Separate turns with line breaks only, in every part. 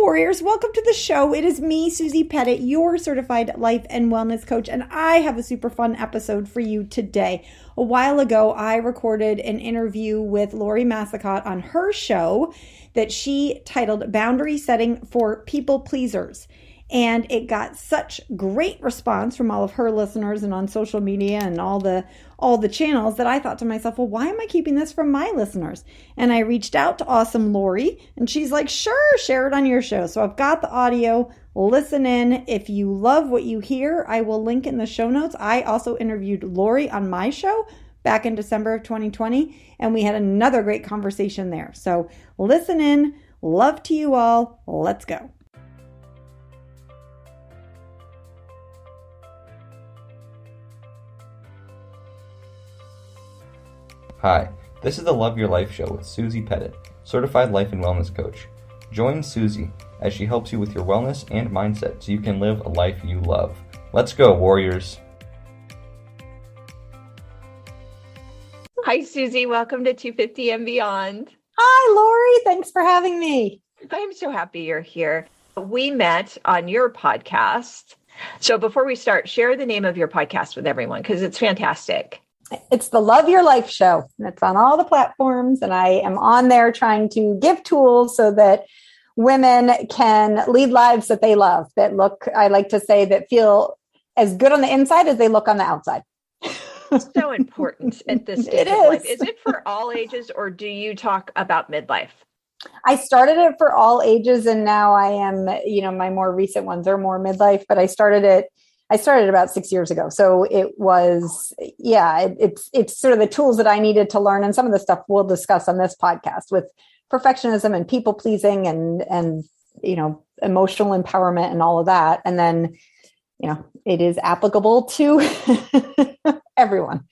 Warriors, welcome to the show. It is me, Susie Pettit, your certified life and wellness coach, and I have a super fun episode for you today. A while ago, I recorded an interview with Lori Massicot on her show that she titled Boundary Setting for People Pleasers. And it got such great response from all of her listeners and on social media and all the channels that I thought to myself, well, why am I keeping this from my listeners? And I reached out to awesome Lori, and she's like, sure, share it on your show. So I've got the audio. Listen in. If you love what you hear, I will link in the show notes. I also interviewed Lori on my show back in December of 2020, and we had another great conversation there. So listen in. Love to you all. Let's go.
Hi, this is the Love Your Life Show with Susie Pettit, Certified Life and Wellness Coach. Join Susie as she helps you with your wellness and mindset so you can live a life you love. Let's go, Warriors!
Hi, Susie. Welcome to 250 and Beyond.
Hi, Lori. Thanks for having me.
I'm so happy you're here. We met on your podcast. So before we start, share the name of your podcast with everyone because it's fantastic.
It's the Love Your Life Show. It's on all the platforms, and I am on there trying to give tools so that women can lead lives that they love, that look, I like to say, that feel as good on the inside as they look on the outside.
So important at this stage of life. Is it for all ages, or do you talk about midlife?
I started it for all ages, and now I am, my more recent ones are more midlife, but I started about 6 years ago. So it was, it's sort of the tools that I needed to learn. And some of the stuff we'll discuss on this podcast with perfectionism and people pleasing and emotional empowerment and all of that. And then, it is applicable to everyone.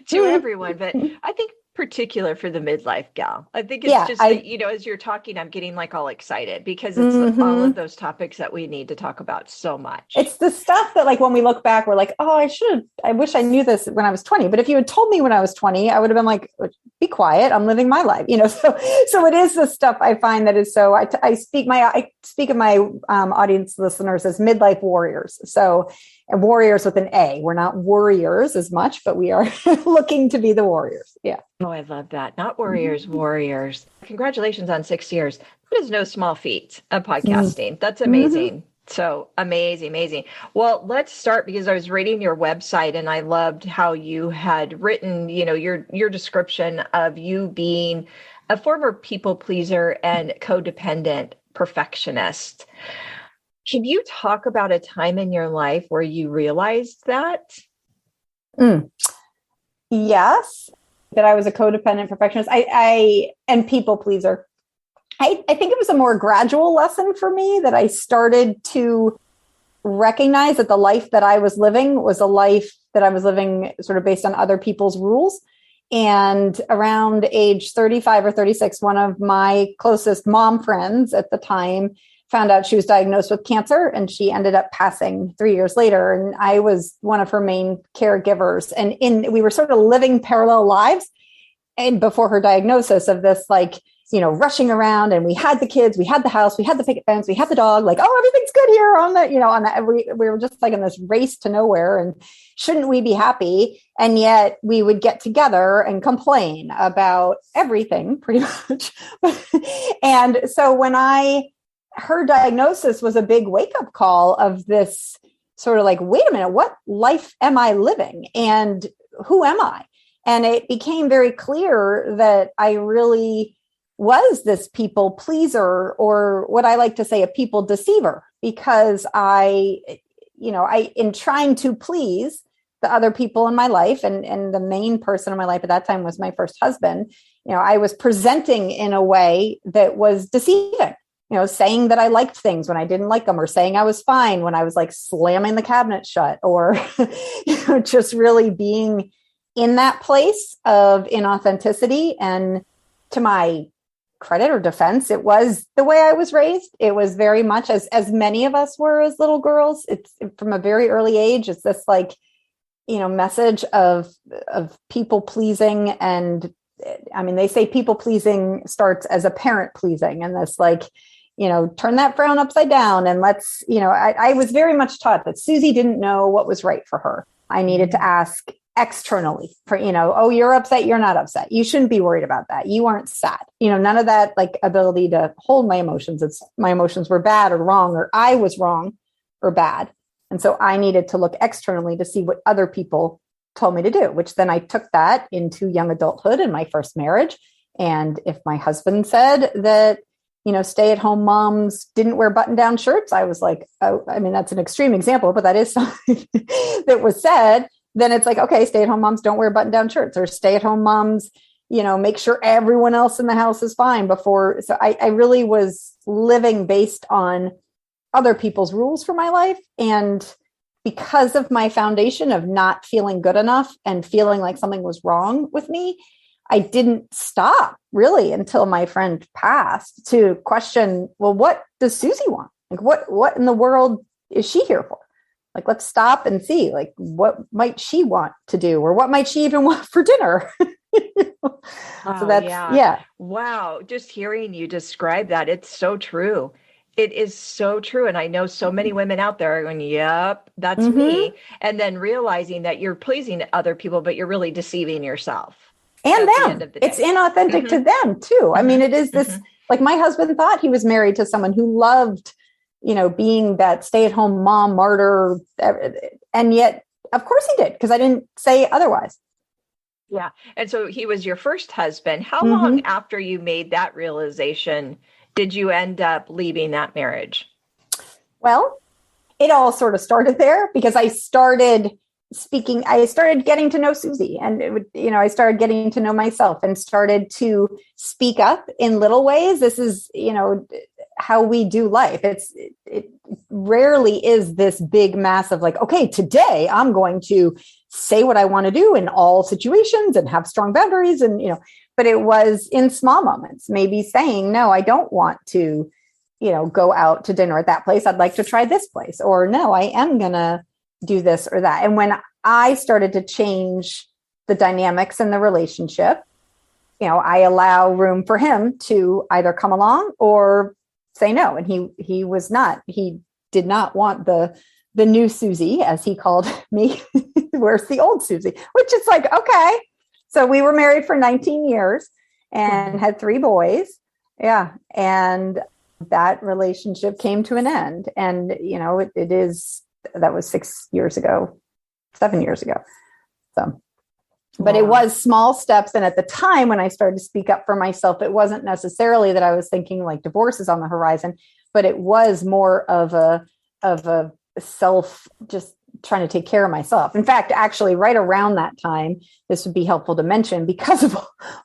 to everyone. But I think particular for the midlife gal. I think it's as you're talking, I'm getting like all excited because it's all of those topics that we need to talk about so much. It's
the stuff that like when we look back, we're like, oh, I wish I knew this when I was 20. But if you had told me when I was 20, I would have been like, be quiet. I'm living my life. So it is the stuff I find that is so, I speak of my audience listeners as midlife warriors. So and warriors with an A. We're not warriors as much, but we are looking to be the warriors. Yeah.
Oh, I love that. Not warriors, warriors. Congratulations on 6 years. That is no small feat of podcasting. That's amazing. So amazing. Well, let's start because I was reading your website and I loved how you had written, your description of you being a former people pleaser and codependent perfectionist. Can you talk about a time in your life where you realized that?
Yes, that I was a codependent perfectionist. And people pleaser. I think it was a more gradual lesson for me that I started to recognize that the life that I was living was a life that I was living sort of based on other people's rules. And around age 35 or 36, one of my closest mom friends at the time found out she was diagnosed with cancer, and she ended up passing 3 years later. And I was one of her main caregivers. And we were sort of living parallel lives. And before her diagnosis of this, rushing around, and we had the kids, we had the house, we had the picket fence, we had the dog, everything's good here on that, we were just like in this race to nowhere. And shouldn't we be happy? And yet we would get together and complain about everything pretty much. And so when her diagnosis was a big wake-up call of this sort of like, wait a minute, what life am I living? And who am I? And it became very clear that I really was this people pleaser, or what I like to say, a people deceiver, because I, in trying to please the other people in my life, and the main person in my life at that time was my first husband, I was presenting in a way that was deceiving. Saying that I liked things when I didn't like them, or saying I was fine when I was like slamming the cabinet shut, or, just really being in that place of inauthenticity. And to my credit or defense, it was the way I was raised. It was very much as many of us were as little girls. It's from a very early age. It's this message of people pleasing. And I mean, they say people pleasing starts as a parent pleasing, and this turn that frown upside down and let's, I was very much taught that Susie didn't know what was right for her. I needed to ask externally for, oh, you're upset. You're not upset. You shouldn't be worried about that. You aren't sad. None of that like ability to hold my emotions. It's my emotions were bad or wrong, or I was wrong or bad. And so I needed to look externally to see what other people told me to do, which then I took that into young adulthood in my first marriage. And if my husband said that, stay-at-home moms didn't wear button-down shirts, I was like, oh, I mean, that's an extreme example, but that is something that was said. Then it's like, okay, stay-at-home moms don't wear button-down shirts, or stay-at-home moms, make sure everyone else in the house is fine before. So I really was living based on other people's rules for my life. And because of my foundation of not feeling good enough and feeling like something was wrong with me, I didn't stop really until my friend passed to question, well, what does Susie want? Like, what in the world is she here for? Like, let's stop and see, like, what might she want to do, or what might she even want for dinner? So that's, yeah.
Wow. Just hearing you describe that, it's so true. It is so true. And I know so many women out there are going, yep, that's me. And then realizing that you're pleasing other people, but you're really deceiving yourself.
And them. It's inauthentic to them too. I mean, it is this, like my husband thought he was married to someone who loved, being that stay-at-home mom martyr. And yet, of course he did, because I didn't say otherwise.
Yeah. And so he was your first husband. How long after you made that realization did you end up leaving that marriage?
Well, it all sort of started there because I started getting to know Susie, and I started getting to know myself and started to speak up in little ways. This is, how we do life. It rarely is this big massive, like, okay, today I'm going to say what I want to do in all situations and have strong boundaries. And, but it was in small moments, maybe saying, no, I don't want to, go out to dinner at that place. I'd like to try this place, or no, I am going to do this or that. And when I started to change the dynamics in the relationship, I allow room for him to either come along or say no. And he did not want the new Susie, as he called me. Where's the old Susie? Which is like, okay. So we were married for 19 years and had 3 boys. Yeah. And that relationship came to an end. And, that was 7 years ago. So, but it was small steps. And at the time when I started to speak up for myself, it wasn't necessarily that I was thinking like divorce is on the horizon, but it was more of a self, just trying to take care of myself. In fact, actually right around that time, this would be helpful to mention, because of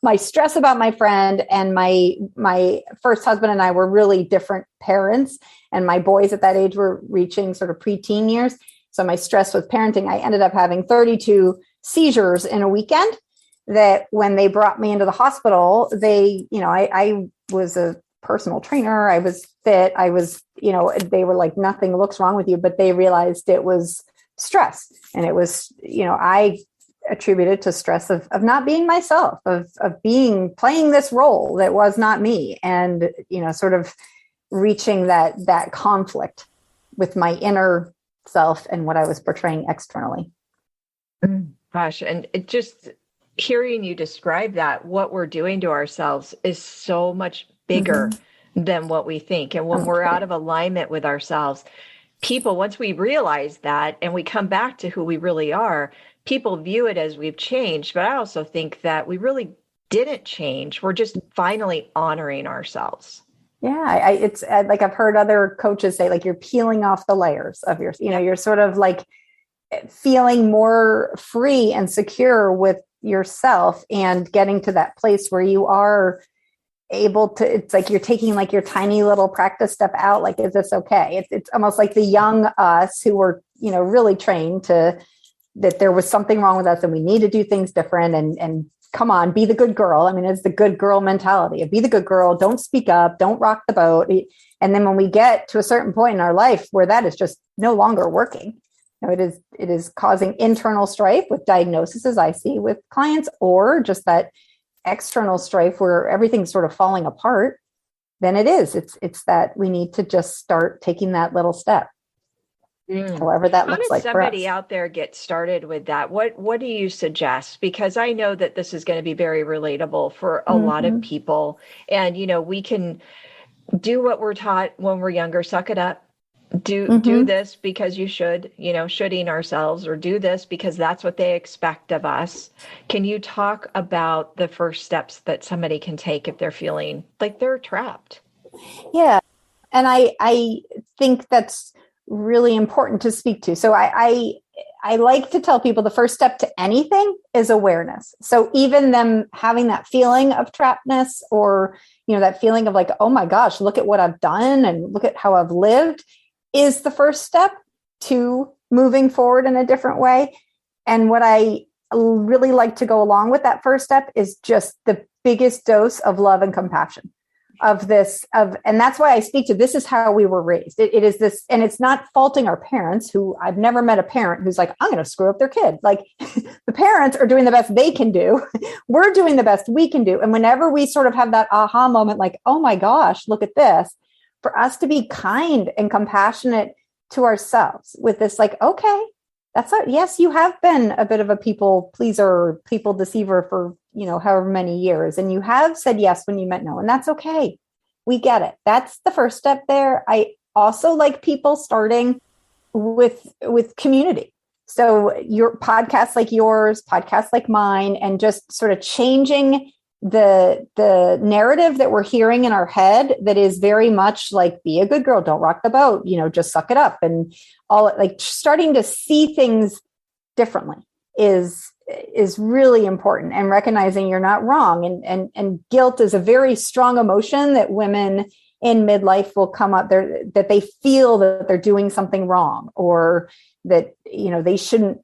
my stress about my friend, and my first husband and I were really different parents. And my boys at that age were reaching sort of preteen years. So my stress with parenting, I ended up having 32 seizures in a weekend, that when they brought me into the hospital, I was a personal trainer. I was fit. I was, they were like, nothing looks wrong with you, but they realized it was stress. And it was, I attributed to stress of not being myself, of playing this role that was not me. And, sort of reaching that conflict with my inner self and what I was portraying externally.
Gosh, and it just hearing you describe that, what we're doing to ourselves is so much bigger than what we think. And when we're out of alignment with ourselves, people, once we realize that and we come back to who we really are, people view it as we've changed. But I also think that we really didn't change. We're just finally honoring ourselves.
Yeah, it's like I've heard other coaches say, like, you're peeling off the layers of your, you're sort of like feeling more free and secure with yourself, and getting to that place where you are able to, it's like you're taking like your tiny little practice step out. Like, is this okay? It's almost like the young us who were, really trained that there was something wrong with us and we need to do things different, and come on, be the good girl. I mean, it's the good girl mentality of be the good girl. Don't speak up. Don't rock the boat. And then when we get to a certain point in our life where that is just no longer working, it is causing internal strife with diagnoses, as I see with clients, or just that external strife where everything's sort of falling apart. then it is. It's that we need to just start taking that little step, however that
How
looks
does
like for
somebody
us.
out there get started with that? What do you suggest? Because I know that this is going to be very relatable for a lot of
Mm-hmm.
people. And, we can do what we're taught when we're younger, suck it up. Do
Mm-hmm.
this because you should, shoulding ourselves, or do this because that's what they expect of us. Can you talk about the first steps that somebody can take if they're feeling like they're trapped?
Yeah. And I think that's really important to speak to. So I like to tell people the first step to anything is awareness. So even them having that feeling of trappedness, or, that feeling of like, oh my gosh, look at what I've done and look at how I've lived, is the first step to moving forward in a different way. And what I really like to go along with that first step is just the biggest dose of love and compassion and that's why I speak to, this is how we were raised. It is this, and it's not faulting our parents, who I've never met a parent who's like, I'm going to screw up their kid. Like the parents are doing the best they can do. We're doing the best we can do. And whenever we sort of have that aha moment, like, oh my gosh, look at this, for us to be kind and compassionate to ourselves with this, like, okay, yes, you have been a bit of a people pleaser, people deceiver for, however many years. And you have said yes when you meant no. And that's okay. We get it. That's the first step there. I also like people starting with community. So your podcasts like yours, podcasts like mine, and just sort of changing the narrative that we're hearing in our head that is very much like, be a good girl, don't rock the boat, just suck it up, and all, like starting to see things differently is really important, and recognizing you're not wrong. And guilt is a very strong emotion that women in midlife will come up there, that they feel that they're doing something wrong, or that, they shouldn't,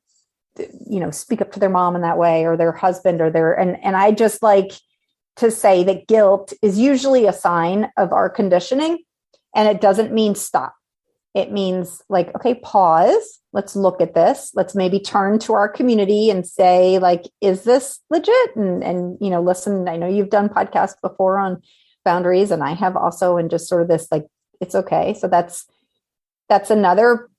speak up to their mom in that way, or their husband, or and I just like to say that guilt is usually a sign of our conditioning, and it doesn't mean stop. It means like, okay, pause. Let's look at this. Let's maybe turn to our community and say, like, is this legit? And listen, I know you've done podcasts before on boundaries, and I have also, and just sort of this, like, it's okay. So that's another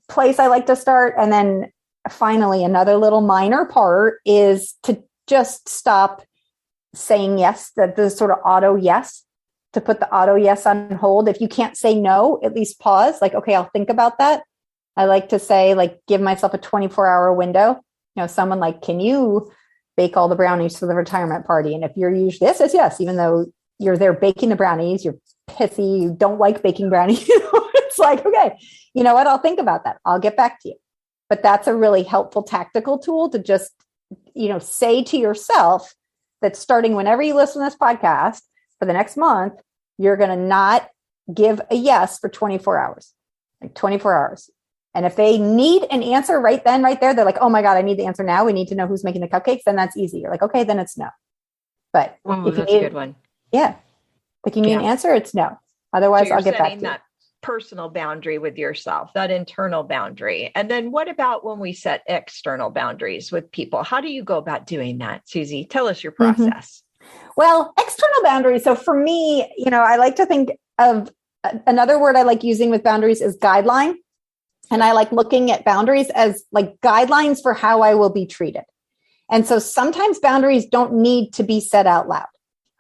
place I like to start. And then finally, another little minor part is to just stop saying yes, that the sort of auto yes, to put the auto yes on hold. If you can't say no, at least pause. Like, okay, I'll think about that. I like to say, like, give myself a 24-hour window. Someone like, can you bake all the brownies for the retirement party? And if you're usually, yes, even though you're there baking the brownies, you're pissy, you don't like baking brownies. It's like, okay, you know what? I'll think about that. I'll get back to you. But that's a really helpful tactical tool to just, say to yourself that starting whenever you listen to this podcast for the next month, you're going to not give a yes for 24 hours, like 24 hours. And if they need an answer right then, right there, they're like, oh my God, I need the answer now. We need to know who's making the cupcakes. Then that's easy. You're like, okay, then it's no. But
Oh,
if you
that's a good one.
yeah, if you need an answer, it's no. Otherwise,
So
I'll get back to you.
that personal boundary with yourself, that internal boundary. And then what about when we set external boundaries with people? How do you go about doing that, Susie? Tell us your process.
Well, external boundaries. So for me, I like to think of another word I like using with boundaries is guideline. And I like looking at boundaries as like guidelines for how I will be treated. And so sometimes boundaries don't need to be said out loud.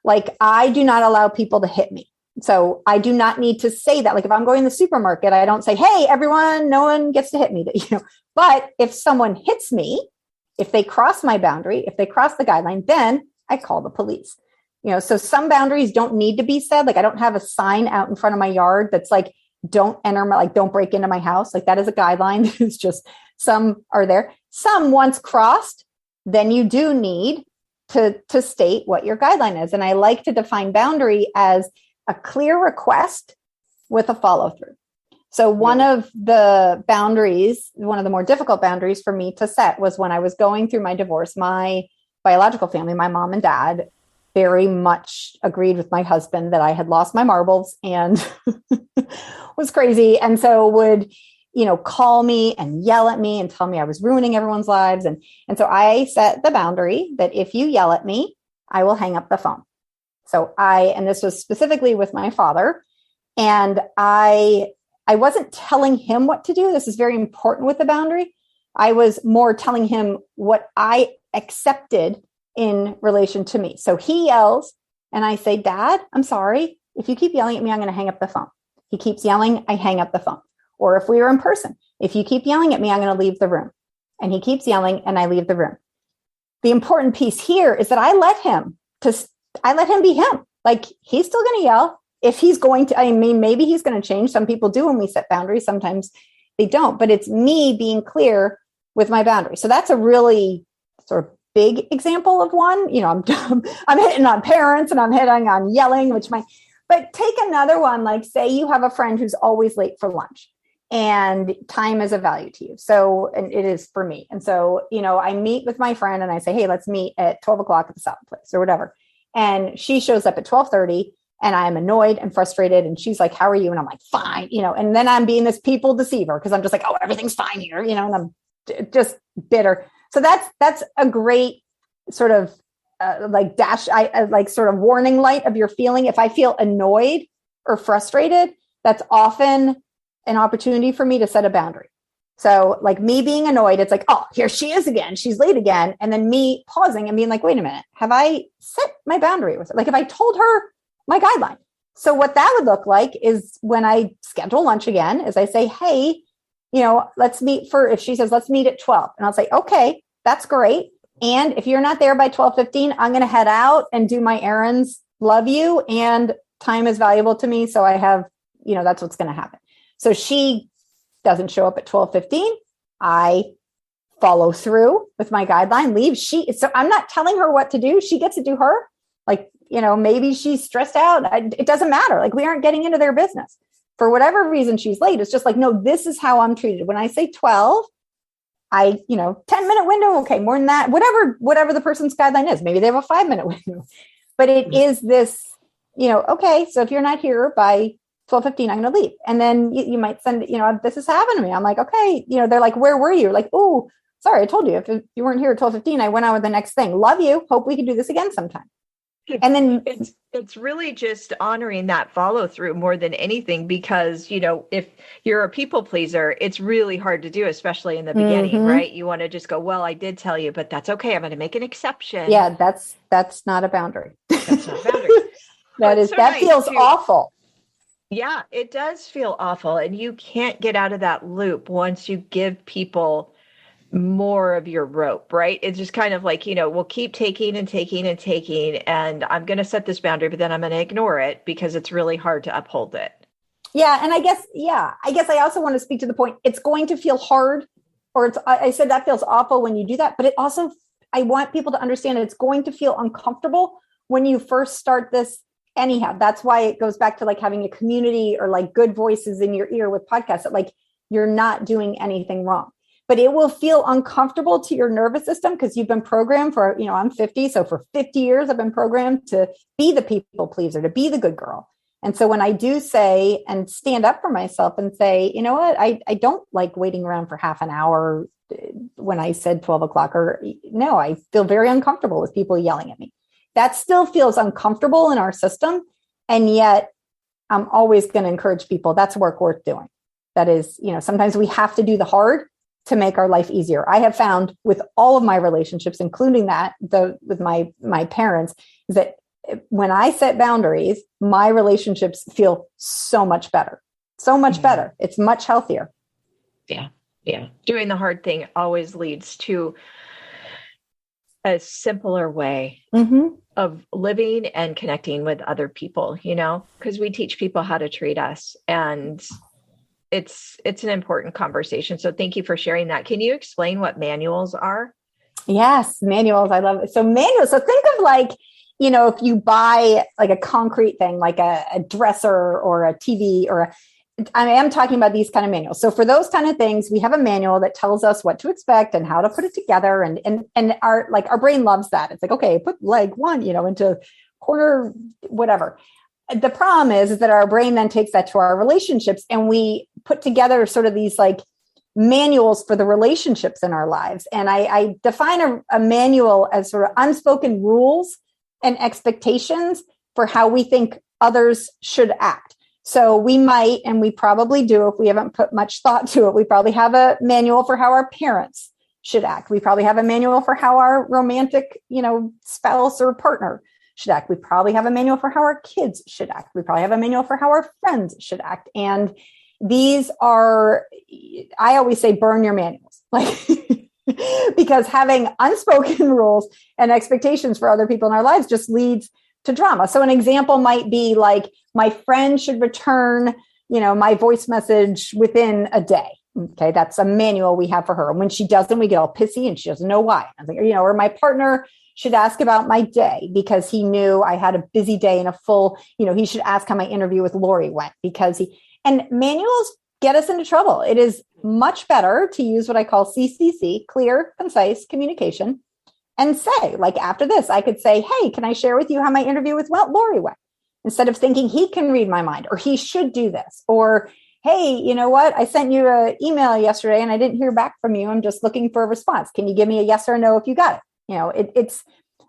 Like, I do not allow people to hit me. So I do not need to say that. Like, if I'm going to the supermarket, I don't say, hey, everyone, no one gets to hit me. But if someone hits me, if they cross my boundary, if they cross the guideline, then I call the police. So some boundaries don't need to be said. Like, I don't have a sign out in front of my yard that's like, don't enter my, like, don't break into my house. Like, that is a guideline. It's just, some are there. Some, once crossed, then you do need to state what your guideline is. And I like to define boundary as a clear request with a follow through. So one of the boundaries, one of the more difficult boundaries for me to set, was when I was going through my divorce. My biological family, my mom and dad, very much agreed with my husband that I had lost my marbles and was crazy. And so would, call me and yell at me and tell me I was ruining everyone's lives. And so I set the boundary that if you yell at me, I will hang up the phone. So and this was specifically with my father, and I wasn't telling him what to do. This is very important with the boundary. I was more telling him what I accepted in relation to me. So he yells and I say, Dad, I'm sorry. If you keep yelling at me, I'm going to hang up the phone. He keeps yelling, I hang up the phone. Or if we were in person, if you keep yelling at me, I'm going to leave the room. And he keeps yelling and I leave the room. The important piece here is that I let him be him. Like, he's still going to yell. If he's going to, I mean, maybe he's going to change. Some people do when we set boundaries. Sometimes they don't, but it's me being clear with my boundaries. So that's a really sort of big example of one. You know, I'm hitting on parents and I'm hitting on yelling, but take another one. Like, say you have a friend who's always late for lunch and time is a value to you. So, and it is for me. And so, you know, I meet with my friend and I say, hey, let's meet at 12 o'clock at the salad place or whatever. And she shows up at 12:30 and I'm annoyed and frustrated. And she's like, how are you? And I'm like, fine, you know, and then I'm being this people deceiver because I'm just like, oh, everything's fine here, you know, and I'm just bitter. So that's a great sort of like sort of warning light of your feeling. If I feel annoyed or frustrated, that's often an opportunity for me to set a boundary. So like me being annoyed, it's like, oh, here she is again. She's late again. And then me pausing and being like, wait a minute, have I set my boundary with her? Like, if I told her my guideline. So what that would look like is when I schedule lunch again, is I say, hey, you know, let's meet if she says, let's meet at 12. And I'll say, okay, that's great. And if you're not there by 12:15, I'm going to head out and do my errands. Love you. And time is valuable to me. So I have, you know, that's what's going to happen. So she doesn't show up at 12:15. I follow through with my guideline, leave. So I'm not telling her what to do. She gets to do her. Like, you know, maybe she's stressed out. It doesn't matter. Like, we aren't getting into their business. For whatever reason she's late, it's just like, no, this is how I'm treated. When I say 12, 10-minute window. Okay. More than that, whatever the person's guideline is, maybe they have a 5-minute window, but it is this, you know, okay. So if you're not here by 12:15, I'm going to leave. And then you might send, you know, this has happened to me. I'm like, okay. You know, they're like, where were you? Like, oh, sorry. I told you if you weren't here at 12:15, I went on with the next thing. Love you. Hope we can do this again sometime. And then
it's really just honoring that follow through more than anything, because, you know, if you're a people pleaser, it's really hard to do, especially in the beginning, right? You want to just go, well, I did tell you, but that's okay. I'm going to make an exception.
Yeah, that's not a boundary.
That's not a boundary.
That feels awful.
Yeah, it does feel awful. And you can't get out of that loop once you give people more of your rope, right? It's just kind of like, you know, we'll keep taking and taking and taking, and I'm going to set this boundary, but then I'm going to ignore it because it's really hard to uphold it.
Yeah. And I guess I also want to speak to the point. It's going to feel hard, or I said that feels awful when you do that, but it also, I want people to understand it's going to feel uncomfortable when you first start this anyhow. That's why it goes back to like having a community or like good voices in your ear with podcasts that like you're not doing anything wrong. But it will feel uncomfortable to your nervous system because you've been programmed for, you know, I'm 50. So for 50 years, I've been programmed to be the people pleaser, to be the good girl. And so when I do say and stand up for myself and say, you know what, I don't like waiting around for half an hour when I said 12 o'clock, or no, I feel very uncomfortable with people yelling at me. That still feels uncomfortable in our system. And yet I'm always going to encourage people. That's work worth doing. That is, you know, sometimes we have to do the hard to make our life easier. I have found with all of my relationships, including with my parents, is that when I set boundaries, my relationships feel so much better, better. It's much healthier.
Yeah. Yeah. Doing the hard thing always leads to a simpler way of living and connecting with other people, you know, because we teach people how to treat us, and it's an important conversation. So thank you for sharing that. Can you explain what manuals are? Yes, manuals. I love it. So manuals. So think of like, you know, if you buy like a concrete thing, like a dresser or a TV I am talking about these kind of manuals. So for those kind of things, we have a manual that tells us what to expect and how to put it together. And our brain loves that. It's like, okay, put leg one, you know, into corner, whatever. The problem is that our brain then takes that to our relationships, and we put together sort of these like manuals for the relationships in our lives. And I define a manual as sort of unspoken rules and expectations
for how we think others should act. So we might, and we probably do, if we haven't put much thought to it, we probably have a manual for how our parents should act. We probably have a manual for how our romantic, spouse or partner should act. We probably have a manual for how our kids should act. We probably have a manual for how our friends should act. And these are, I always say, burn your manuals. Like, because having unspoken rules and expectations for other people in our lives just leads to drama. So an example might be like, my friend should return, my voice message within a day. Okay. That's a manual we have for her. And when she doesn't, we get all pissy and she doesn't know why. I was like, or my partner should ask about my day because he knew I had a busy day and a full, he should ask how my interview with Lori went and manuals get us into trouble. It is much better to use what I call CCC, clear, concise communication, and say, like, after this, I could say, hey, can I share with you how my interview with Lori went? Instead of thinking he can read my mind or he should do this, or, hey, you know what? I sent you an email yesterday and I didn't hear back from you. I'm just looking for a response. Can you give me a yes or no if you got it? It's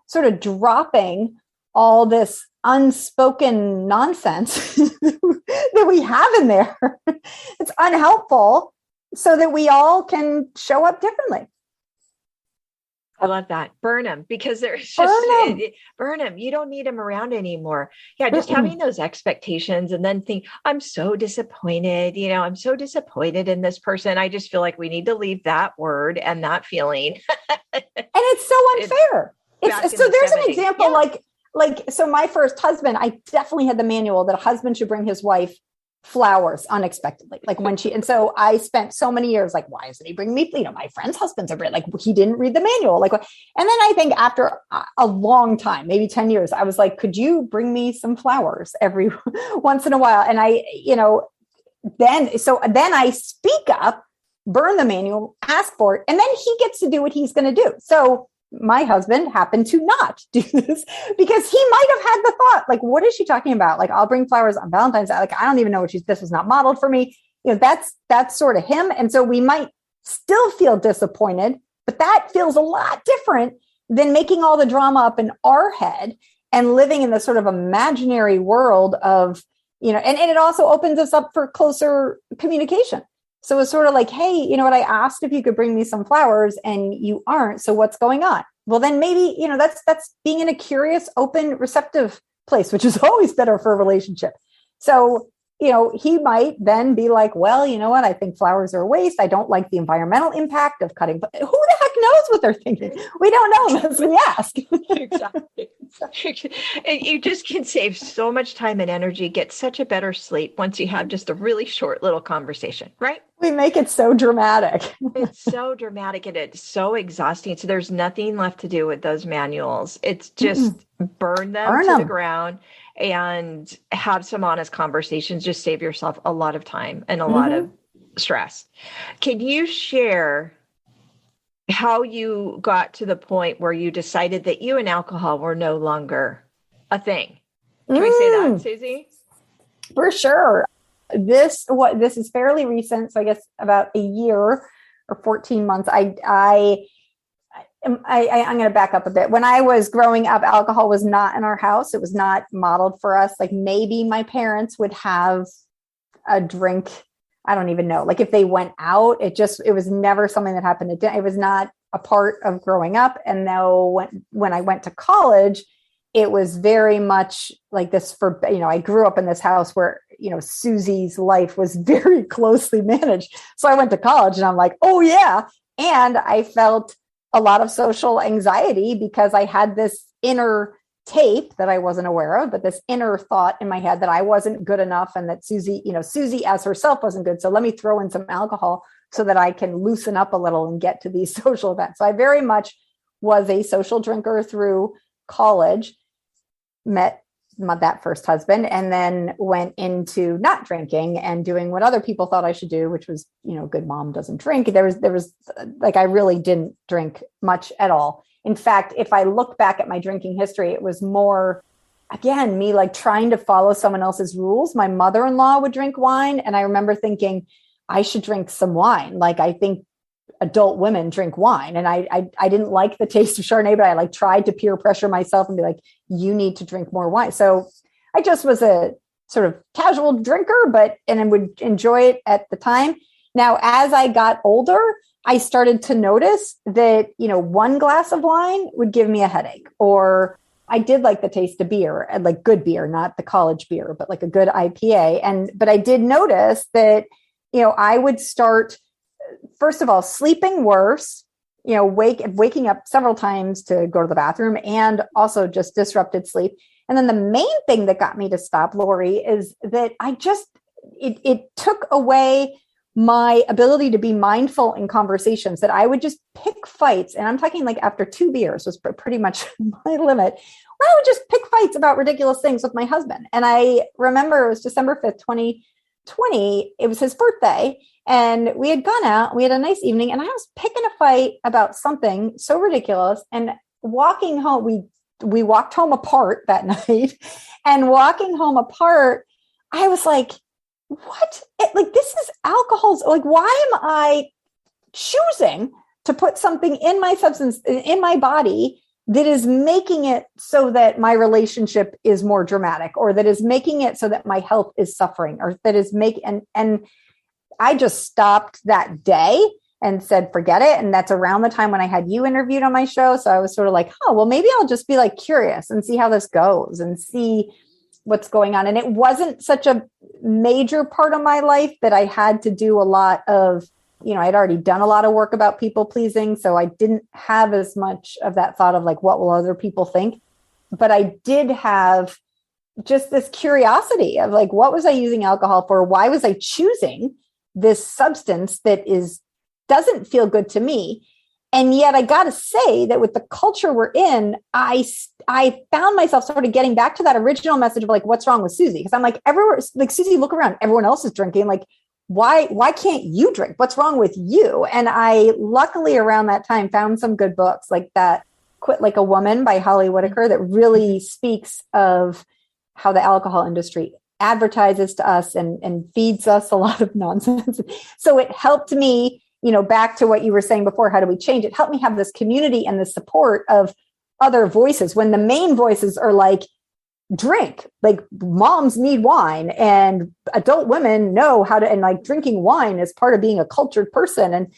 sort of dropping all this unspoken nonsense that we have in there. It's unhelpful so that we all can show up differently.
I love that. Burn them, because there's just burn them. You don't need them around anymore. Yeah. Just having those expectations and then think, I'm so disappointed. I'm so disappointed in this person. I just feel like we need to leave that word and that feeling.
And it's so unfair. So there's an example, so my first husband, I definitely had the manual that a husband should bring his wife flowers unexpectedly. And so I spent so many years like, why isn't he bringing me? My friends' husbands are like, he didn't read the manual. And then I think after a long time, maybe 10 years, I was like, could you bring me some flowers every once in a while? And then I speak up, burn the manual, ask for it, and then he gets to do what he's going to do. So my husband happened to not do this because he might have had the thought, like, what is she talking about? Like, I'll bring flowers on Valentine's Day. Like, I don't even know what this was not modeled for me. That's sort of him. And so we might still feel disappointed, but that feels a lot different than making all the drama up in our head and living in this sort of imaginary world of, and it also opens us up for closer communication. So it's sort of like, hey, you know what? I asked if you could bring me some flowers and you aren't. So what's going on? Well, then maybe, that's being in a curious, open, receptive place, which is always better for a relationship. So, he might then be like, well, you know what? I think flowers are a waste. I don't like the environmental impact of cutting. But who the heck knows what they're thinking? We don't know unless we ask.
Exactly. You just can save so much time and energy, get such a better sleep once you have just a really short little conversation, right?
We make it so dramatic.
It's so dramatic and it's so exhausting. So there's nothing left to do with those manuals. It's just burn them to the ground and have some honest conversations. Just save yourself a lot of time and a lot of stress. Can you share how you got to the point where you decided that you and alcohol were no longer a thing? Can we say that, Susie?
For sure. This is fairly recent. So I guess about a year or 14 months. I'm going to back up a bit. When I was growing up, alcohol was not in our house. It was not modeled for us. Like, maybe my parents would have a drink. I don't even know. Like, if they went out, it was never something that happened. It was not a part of growing up. And now when I went to college, it was very much like this I grew up in this house where, Susie's life was very closely managed. So I went to college and I'm like, oh yeah. And I felt a lot of social anxiety because I had this inner tape that I wasn't aware of, but this inner thought in my head that I wasn't good enough and that Susie as herself wasn't good. So let me throw in some alcohol so that I can loosen up a little and get to these social events. So I very much was a social drinker through college, met that first husband, and then went into not drinking and doing what other people thought I should do, which was, good mom doesn't drink. There was like, I really didn't drink much at all. In fact, if I look back at my drinking history, it was more, again, me like trying to follow someone else's rules. My mother-in-law would drink wine. And I remember thinking, I should drink some wine. Like, I think adult women drink wine. And I didn't like the taste of Chardonnay, but I like tried to peer pressure myself and be like, you need to drink more wine. So I just was a sort of casual drinker, and I would enjoy it at the time. Now, as I got older, I started to notice that, one glass of wine would give me a headache, or I did like the taste of beer, and like good beer, not the college beer, but like a good IPA. But I did notice that, I would start, first of all, sleeping worse, waking up several times to go to the bathroom, and also just disrupted sleep. And then the main thing that got me to stop, Lori, is that it took away my ability to be mindful in conversations, that I would just pick fights. And I'm talking like after 2 beers was pretty much my limit, where I would just pick fights about ridiculous things with my husband. And I remember it was December 5th, 2020. It was his birthday. And we had gone out, we had a nice evening, and I was picking a fight about something so ridiculous. And walking home, we walked home apart that night. And walking home apart, I was like, what? This is alcohol. Like, why am I choosing to put something in my substance, in my body, that is making it so that my relationship is more dramatic, or that is making it so that my health is suffering, or that is and I just stopped that day and said, forget it. And that's around the time when I had you interviewed on my show. So I was sort of like, oh, well, maybe I'll just be like curious and see how this goes and see what's going on. And it wasn't such a major part of my life that I had to do a lot of, I'd already done a lot of work about people pleasing. So I didn't have as much of that thought of like, what will other people think? But I did have just this curiosity of like, what was I using alcohol for? Why was I choosing this substance that doesn't feel good to me? And yet I got to say that with the culture we're in, I found myself sort of getting back to that original message of like, what's wrong with Susie? Because I'm like, everywhere, like, Susie, look around, everyone else is drinking. Like, why can't you drink? What's wrong with you? And I luckily around that time found some good books like that, Quit Like a Woman by Holly Whitaker, that really speaks of how the alcohol industry advertises to us and feeds us a lot of nonsense. So it helped me, back to what you were saying before, how do we change it? Helped me have this community and the support of other voices when the main voices are like, drink, like moms need wine and adult women know how to, and like drinking wine is part of being a cultured person. And,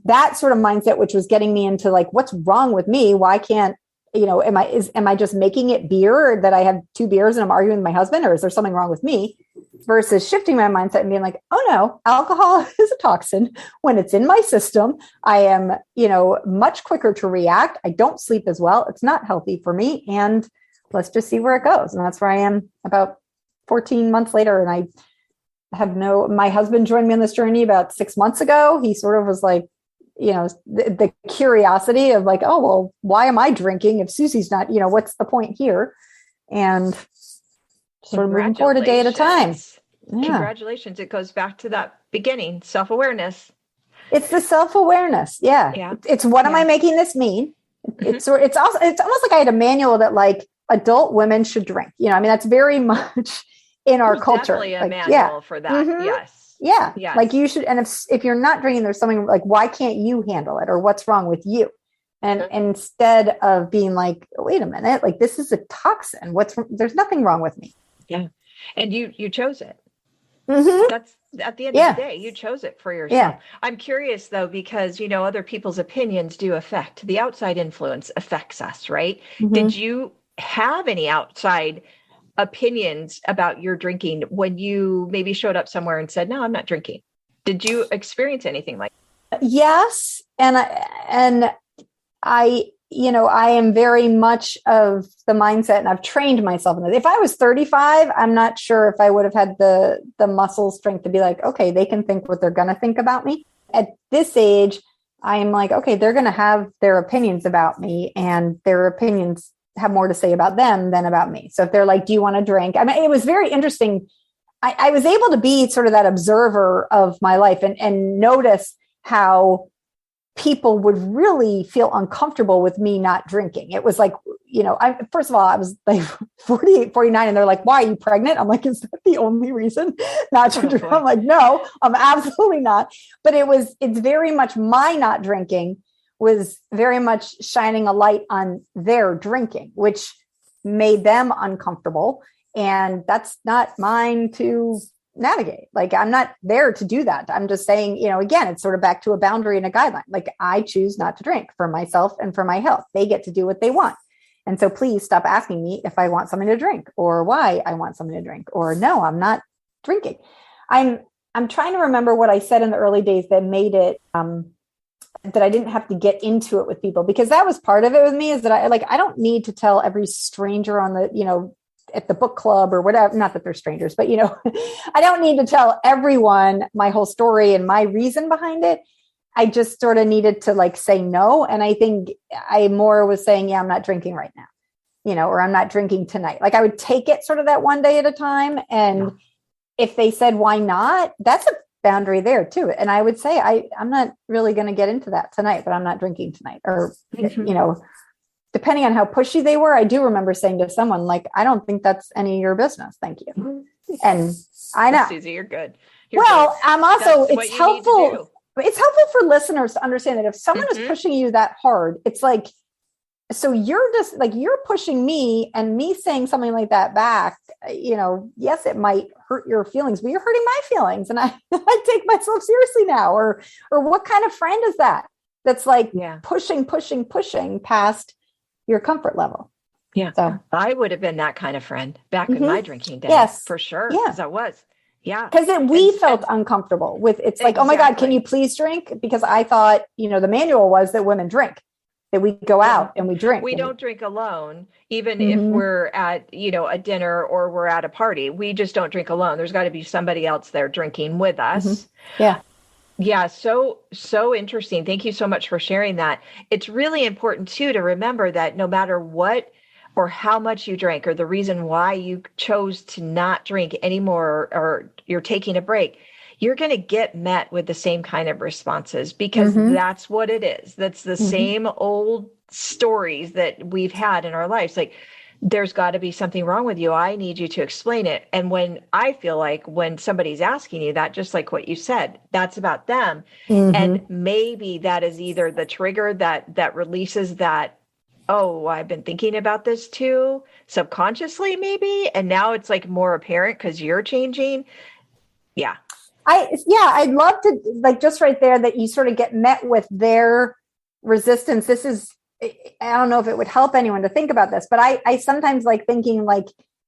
that sort of mindset, which was getting me into like, what's wrong with me? Why can't, am I just making it beer, that I have 2 beers and I'm arguing with my husband, or is there something wrong with me? Versus shifting my mindset and being like, oh no, alcohol is a toxin. When it's in my system, I am, much quicker to react. I don't sleep as well. It's not healthy for me. And let's just see where it goes. And that's where I am about 14 months later. And I have my husband joined me on this journey about 6 months ago. He sort of was like, the curiosity of like, oh, well, why am I drinking if Susie's not, what's the point here? And sort of moving forward a day at a time.
Yeah. Congratulations. It goes back to that beginning, self-awareness.
It's the self-awareness. Yeah. It's what am I making this mean? Mm-hmm. It's almost like I had a manual that like adult women should drink. That's very much in our culture.
Definitely a manual for that. Mm-hmm. Yes.
Yeah. Yes. Like you should. And if you're not drinking, there's something like, why can't you handle it? Or what's wrong with you? And instead of being like, wait a minute, like this is a toxin. There's nothing wrong with me.
Yeah. And you chose it.
Mm-hmm.
That's at the end of the day, you chose it for yourself.
Yeah.
I'm curious though, because, other people's opinions do affect, the outside influence affects us, right? Mm-hmm. Did you have any outside opinions about your drinking when you maybe showed up somewhere and said, no, I'm not drinking? Did you experience anything like that?
Yes. And I am very much of the mindset, and I've trained myself in this. If I was 35, I'm not sure if I would have had the muscle strength to be like, okay, they can think what they're going to think about me. At this age, I am like, okay, they're going to have their opinions about me, and their opinions have more to say about them than about me. So if they're like, do you want to drink? I mean, it was very interesting. I was able to be sort of that observer of my life and notice how people would really feel uncomfortable with me not drinking. It was like, first of all, I was like 48, 49, and they're like, why are you pregnant? I'm like, is that the only reason not to drink? I'm like, no, I'm absolutely not. But it's very much my not drinking was very much shining a light on their drinking, which made them uncomfortable. And that's not mine to navigate. Like, I'm not there to do that. I'm just saying, again, it's sort of back to a boundary and a guideline. Like, I choose not to drink for myself and for my health. They get to do what they want. And so please stop asking me if I want something to drink or why I want something to drink, or no, I'm not drinking. I'm trying to remember what I said in the early days that made it, that I didn't have to get into it with people, because that was part of it with me, is that I don't need to tell every stranger on the, at the book club or whatever, not that they're strangers, but I don't need to tell everyone my whole story and my reason behind it. I just sort of needed to say no. And I think I more was saying, yeah, I'm not drinking right now, or I'm not drinking tonight. Like, I would take it sort of that one day at a time. And if they said, why not? That's a boundary there too. And I would say, I'm not really going to get into that tonight, but I'm not drinking tonight. Or, depending on how pushy they were, I do remember saying to someone, like, I don't think that's any of your business. Thank you. And I know.
Susie, you're good.
I'm also, it's helpful. It's helpful for listeners to understand that if someone is pushing you that hard, it's like, so you're just like, you're pushing me, and me saying something like that back, yes, it might hurt your feelings, but you're hurting my feelings. And I take myself seriously now. Or what kind of friend is that? That's like pushing past your comfort level.
Yeah. So I would have been that kind of friend back in my drinking days.
Yes,
for sure. Because I was. Yeah.
Because we felt uncomfortable with, it's like, oh my God, can you please drink? Because I thought, the manual was that women drink, that we go out and we drink.
We don't drink alone, even if we're at, a dinner or we're at a party. We just don't drink alone. There's got to be somebody else there drinking with us.
Yeah.
Yeah. So interesting. Thank you so much for sharing that. It's really important too, to remember that no matter what or how much you drank, or the reason why you chose to not drink anymore, or you're taking a break, you're going to get met with the same kind of responses, because that's what it is. That's the same old stories that we've had in our lives. Like, there's got to be something wrong with you. I need you to explain it. And when I feel like when somebody's asking you that, just like what you said, that's about them. And maybe that is either the trigger that releases that, oh, I've been thinking about this too, subconsciously maybe. And now it's like more apparent because you're changing. Yeah.
I'd love to, like, just right there, that you sort of get met with their resistance. This is, I don't know if it would help anyone to think about this, but I sometimes like thinking, like,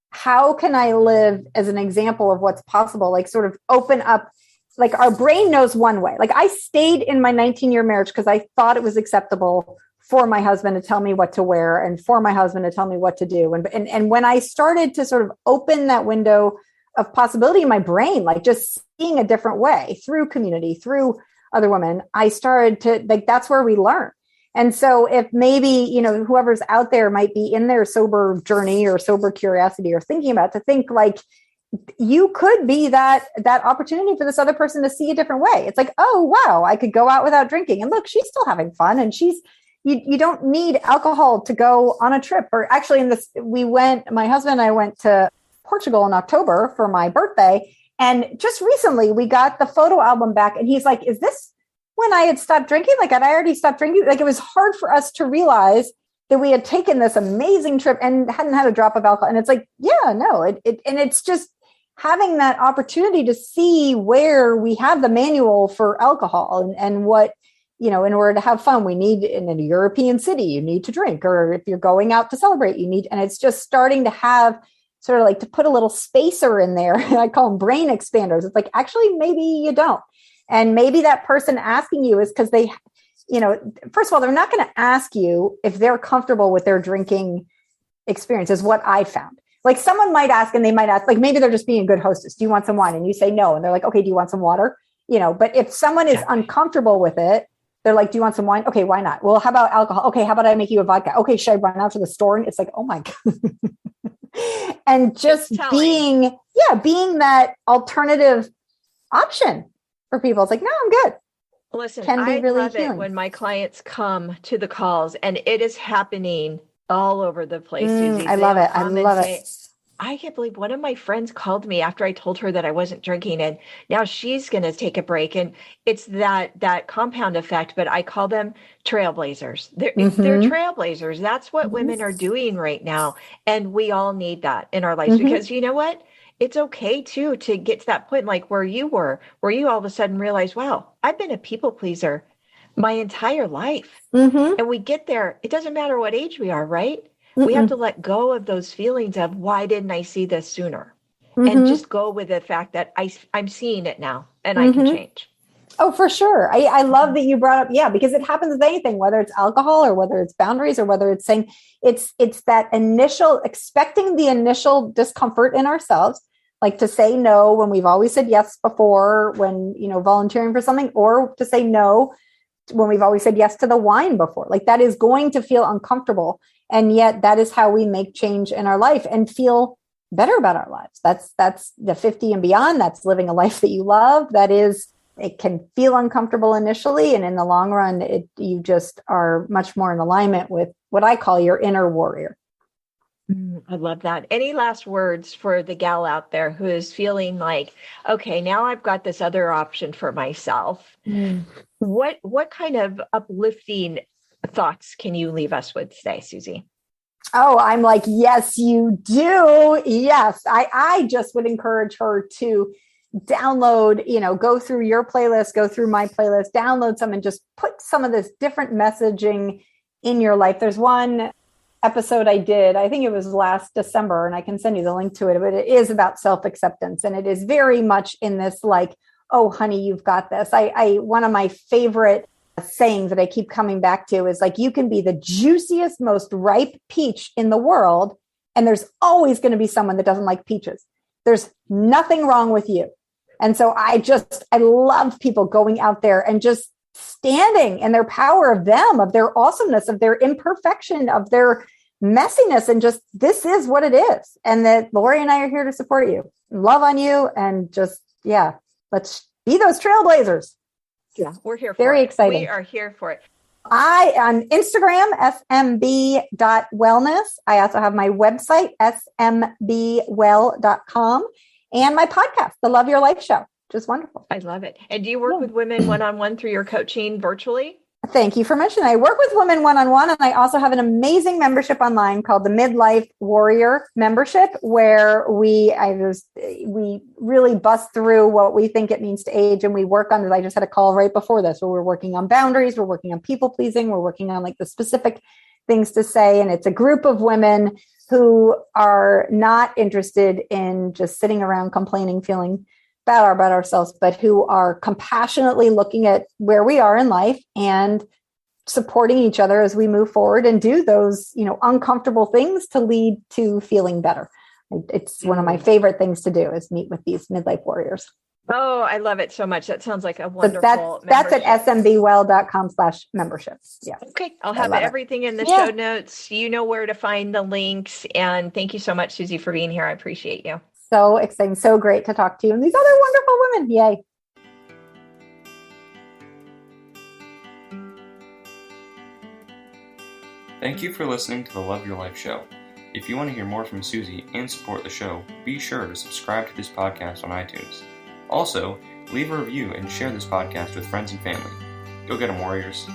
how can I live as an example of what's possible? Like, sort of open up, like, our brain knows one way. Like, I stayed in my 19-year marriage because I thought it was acceptable for my husband to tell me what to wear and for my husband to tell me what to do. And when I started to sort of open that window of possibility in my brain, like just seeing a different way through community, through other women, I started to, like, that's where we learn. And so if maybe, whoever's out there might be in their sober journey or sober curiosity or thinking about, to think like, you could be that opportunity for this other person to see a different way. It's like, oh, wow, I could go out without drinking. And look, she's still having fun. And you don't need alcohol to go on a trip. Or actually my husband and I went to Portugal in October for my birthday. And just recently we got the photo album back, and he's like, is this when I had stopped drinking? Like, had I already stopped drinking? Like, it was hard for us to realize that we had taken this amazing trip and hadn't had a drop of alcohol. And it's like, yeah, no, and it's just having that opportunity to see where we have the manual for alcohol and what, in order to have fun, we need, in a European city, you need to drink, or if you're going out to celebrate, you need, and it's just starting to have sort of like to put a little spacer in there. I call them brain expanders. It's like, actually, maybe you don't. And maybe that person asking you is because they, first of all, they're not going to ask you if they're comfortable with their drinking experience, is what I found. Like, someone might ask, and they might ask, like, maybe they're just being a good hostess. Do you want some wine? And you say no. And they're like, okay, do you want some water? But if someone is uncomfortable with it, they're like, do you want some wine? Okay, why not? Well, how about alcohol? Okay, how about I make you a vodka? Okay, should I run out to the store? And it's like, oh my God. And just being that alternative option for people. It's like, no, I'm good.
Listen, I love it when my clients come to the calls, and it is happening all over the place, Susie.
I love it. I
Come and
love
say,
it.
I can't believe one of my friends called me after I told her that I wasn't drinking, and now she's going to take a break. And it's that compound effect, but I call them trailblazers. They're
Mm-hmm.
trailblazers. That's what
Mm-hmm.
women are doing right now. And we all need that in our lives
Mm-hmm.
because you know what? It's okay too to get to that point like where you were, where you all of a sudden realize, wow, I've been a people pleaser my entire life.
Mm-hmm.
And we get there, it doesn't matter what age we are, right? We have to
Mm-mm.
let go of those feelings of why didn't I see this sooner? And
Mm-hmm.
just go with the fact that I'm seeing it now and I can
Mm-hmm.
change.
Oh, for sure. I love that you brought up, yeah, because it happens with anything, whether it's alcohol or whether it's boundaries or whether it's saying it's that initial expecting the initial discomfort in ourselves, like to say no when we've always said yes before, when, volunteering for something, or to say no when we've always said yes to the wine before. Like that is going to feel uncomfortable. And yet that is how we make change in our life and feel better about our lives. That's the 50 and beyond. That's living a life that you love. That is, it can feel uncomfortable initially. And in the long run, you just are much more in alignment with what I call your inner warrior.
I love that. Any last words for the gal out there who is feeling like, okay, now I've got this other option for myself. What kind of uplifting thoughts can you leave us with today, Susie?
Oh, I'm like, yes, you do. Yes. I just would encourage her to download, go through your playlist, go through my playlist, download some and just put some of this different messaging in your life. There's one episode I did, I think it was last December, and I can send you the link to it, but it is about self-acceptance. And it is very much in this like, oh, honey, you've got this. One of my favorite sayings that I keep coming back to is like, you can be the juiciest, most ripe peach in the world, and there's always going to be someone that doesn't like peaches. There's nothing wrong with you. And so I love people going out there and just standing in their power of them, of their awesomeness, of their imperfection, of their messiness, and just, this is what it is. And that Lori and I are here to support you, love on you, and just, yeah, let's be those trailblazers.
Yeah, we're here for
Very
it.
exciting.
We are here for it.
I on Instagram, smb.wellness. I also have my website, smbwell.com, and my podcast, The Love Your Life Show, which is wonderful.
I love it. And do you work with women one-on-one through your coaching virtually?
Thank you for mentioning. I work with women one-on-one, and I also have an amazing membership online called the Midlife Warrior Membership, where we really bust through what we think it means to age, and we work on it. I just had a call right before this where we're working on boundaries, we're working on people pleasing, we're working on like the specific things to say, and it's a group of women who are not interested in just sitting around complaining, feeling bad about ourselves, but who are compassionately looking at where we are in life and supporting each other as we move forward and do those, uncomfortable things to lead to feeling better. It's one of my favorite things to do is meet with these midlife warriors.
Oh, I love it so much. That sounds like a wonderful
that's at smbwell.com/membership. Yeah.
Okay. I'll have everything in the show notes. You know where to find the links. And thank you so much, Susie, for being here. I appreciate you.
So exciting. So great to talk to you and these other wonderful women. Yay.
Thank you for listening to the Love Your Life show. If you want to hear more from Susie and support the show, be sure to subscribe to this podcast on iTunes. Also, leave a review and share this podcast with friends and family. Go get 'em, Warriors.